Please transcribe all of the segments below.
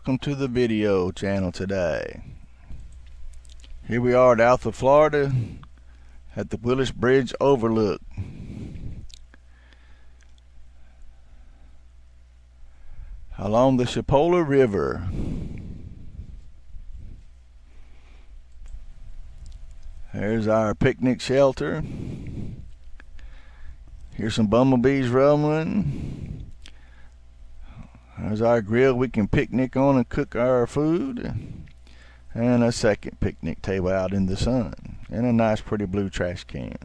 welcome to the video channel today. Here we are at Alpha, Florida at the Willis Bridge Overlook. Along the Chipola River. There's our picnic shelter. Here's some bumblebees rumbling. There's our grill we can picnic on and cook our food. And a second picnic table out in the sun. And a nice pretty blue trash can.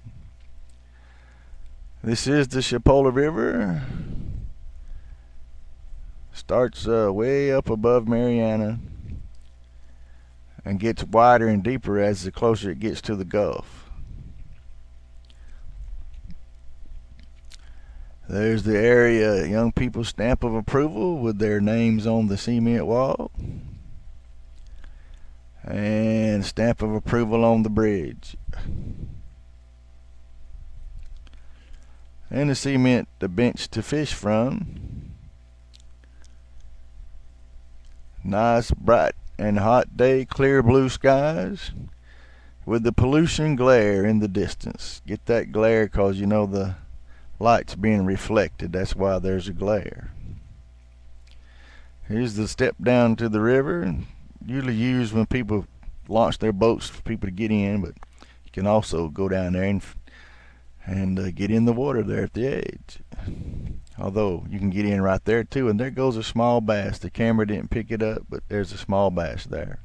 This is the Chipola River. Starts way up above Mariana and gets wider and deeper as the closer it gets to the Gulf. There's the area young people's stamp of approval with their names on the cement wall. And stamp of approval on the bridge. And the cement, the bench to fish from. Nice, bright and hot day, clear blue skies with the pollution glare in the distance. Get that glare because you know the light's being reflected. That's why there's a glare. Here's the step down to the river. Usually used when people launch their boats for people to get in, but you can also go down there and get in the water there at the edge. Although you can get in right there too, and there goes a small bass. The camera didn't pick it up, but there's a small bass there.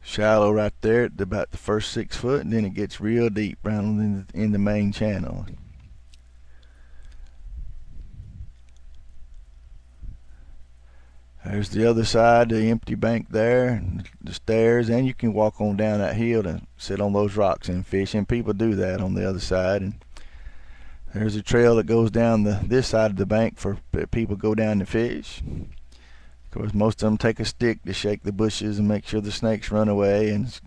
Shallow right there at about the first 6 foot, and then it gets real deep down in the main channel. There's the other side, the empty bank there, the stairs, and you can walk on down that hill and sit on those rocks and fish, and people do that on the other side. And there's a trail that goes down this side of the bank for people go down to fish. Of course, most of them take a stick to shake the bushes and make sure the snakes run away and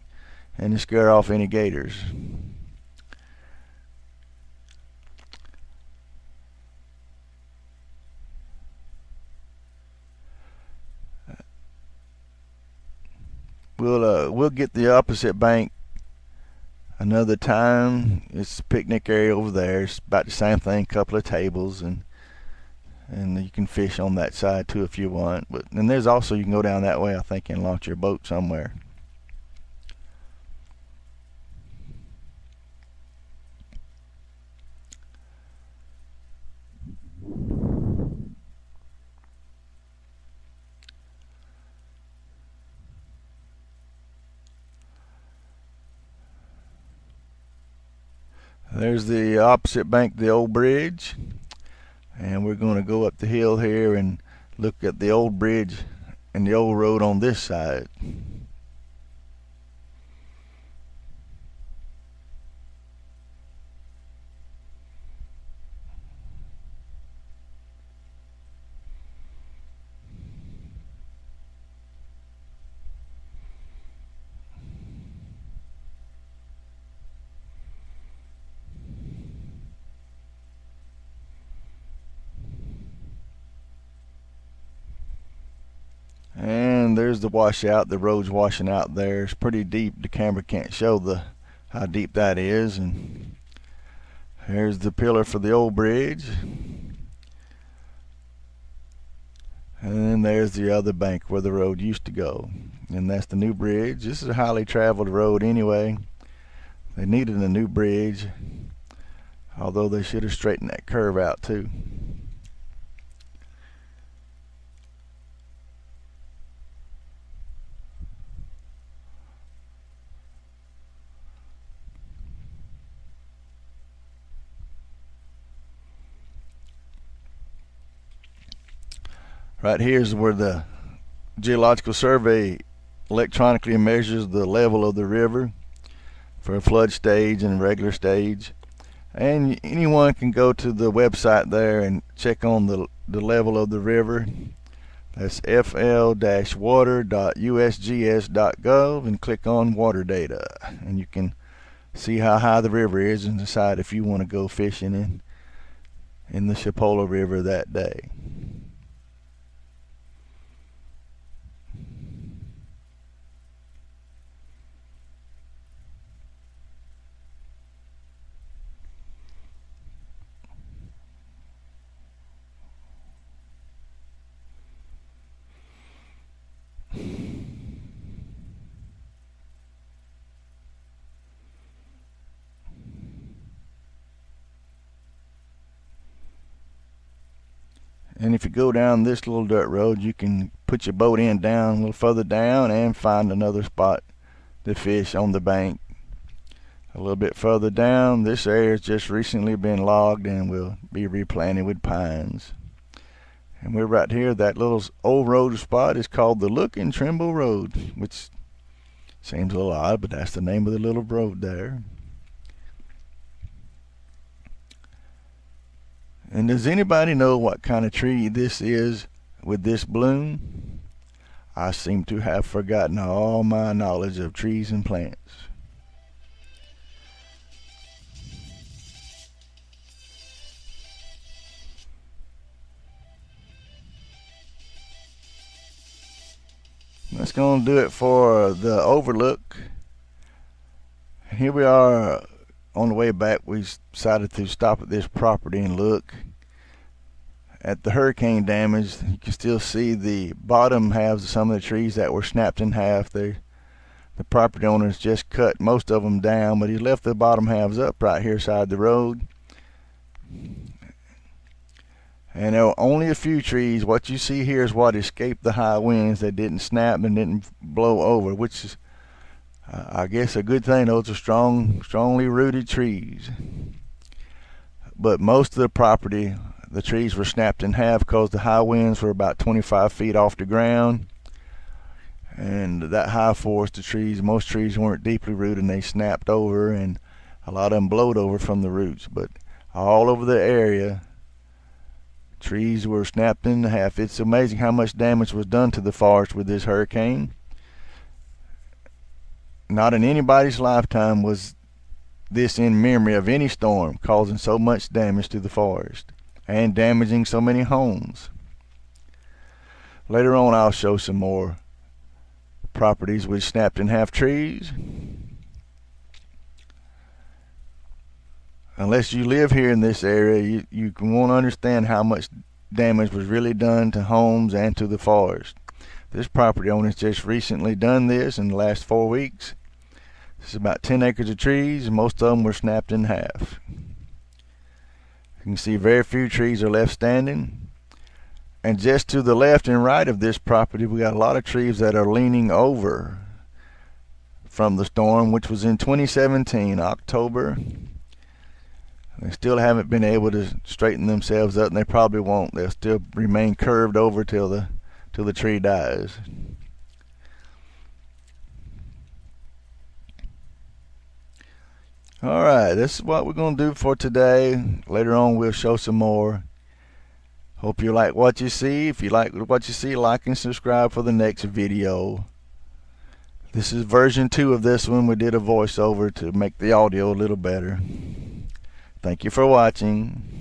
to scare off any gators. We'll get the opposite bank another time. It's a picnic area over there. It's about the same thing, couple of tables, and you can fish on that side too if you want. But and there's also, you can go down that way, I think, and launch your boat somewhere. There's the opposite bank, the old bridge, and we're going to go up the hill here and look at the old bridge and the old road on this side. And there's the washout. The road's washing out there. It's pretty deep. The camera can't show how deep that is. And here's the pillar for the old bridge. And then there's the other bank where the road used to go. And that's the new bridge. This is a highly traveled road anyway. They needed a new bridge, although they should have straightened that curve out too. Right here is where the Geological Survey electronically measures the level of the river for a flood stage and regular stage. And anyone can go to the website there and check on the level of the river. That's fl-water.usgs.gov and click on water data. And you can see how high the river is and decide if you want to go fishing in the Chipola River that day. And if you go down this little dirt road, you can put your boat in down a little further down and find another spot to fish on the bank. A little bit further down, this area has just recently been logged and will be replanted with pines. And we're right here. That little old road spot is called the Look and Trimble Road, which seems a little odd, but that's the name of the little road there. And does anybody know what kind of tree this is with this bloom? I seem to have forgotten all my knowledge of trees and plants. That's going to do it for the Overlook. Here we are. On the way back, we decided to stop at this property and look at the hurricane damage. You can still see the bottom halves of some of the trees that were snapped in half. The property owners just cut most of them down, but he left the bottom halves up right here side the road. And there were only a few trees. What you see here is what escaped the high winds. They didn't snap and didn't blow over, which is I guess a good thing. Those are strongly rooted trees. But most of the property, the trees were snapped in half because the high winds were about 25 feet off the ground. And that high force, the trees, most trees weren't deeply rooted and they snapped over, and a lot of them blowed over from the roots. But all over the area, trees were snapped in half. It's amazing how much damage was done to the forest with this hurricane. Not in anybody's lifetime was this in memory of any storm causing so much damage to the forest and damaging so many homes. Later on, I'll show some more properties with snapped in half trees. Unless you live here in this area, you won't understand how much damage was really done to homes and to the forest. This property owner has just recently done this in the last 4 weeks. This is about 10 acres of trees, and most of them were snapped in half. You can see very few trees are left standing. And just to the left and right of this property, we got a lot of trees that are leaning over from the storm, which was in 2017, October. They still haven't been able to straighten themselves up, and they probably won't. They'll still remain curved over till the tree dies. Alright, this is what we're going to do for today. Later on we'll show some more. Hope you like what you see. If you like what you see, like and subscribe for the next video. This is version 2 of this one. We did a voiceover to make the audio a little better. Thank you for watching.